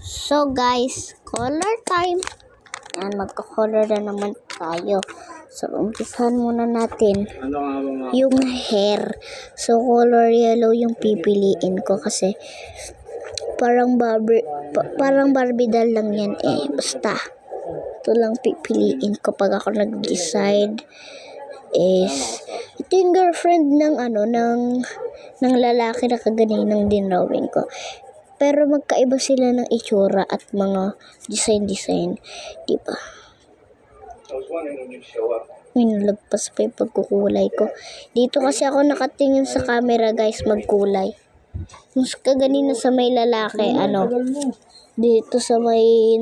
So guys, color time. Yan, magka-color na naman tayo. So, umpisahan muna natin yung hair. So, color yellow yung pipiliin ko kasi parang Barbie doll lang yan eh. Basta, ito lang pipiliin ko pag ako nag-decide is ito yung girlfriend ng ng lalaki na kaganinang dinrawing ko. Pero magkaiba sila ng itsura at mga design, di ba? Nalagpas pa yung pagkukulay ko. Dito kasi ako nakatingin sa camera, guys, magkulay. Yung kaganina sa may lalaki, dito sa may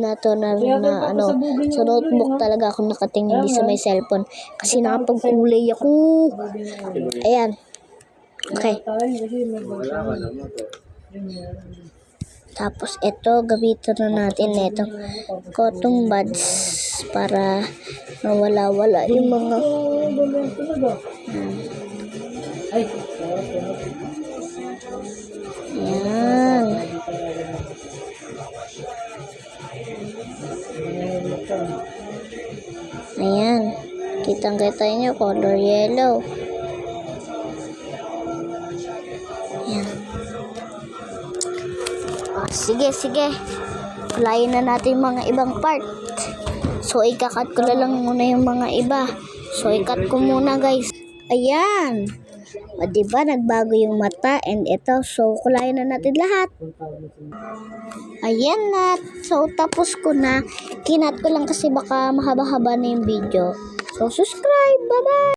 sa notebook talaga ako nakatingin, di sa may cellphone. Kasi nakapagkulay ako. Ayan. Okay. Tapos ito, gamitin na natin ito cotton buds para mawala-wala yung mga yan. Ayan. Kitang-kita nyo, color yellow. Ayan. Sige. Kulayin na natin mga ibang part. So, ikakat ko na lang muna yung mga iba. So, ikat ko muna, guys. Ayan. O, diba, nagbago yung mata. And ito, so, kulayin na natin lahat. Ayan na. So, tapos ko na. Kinat ko lang kasi baka mahaba-haba na yung video. So, subscribe. Bye-bye.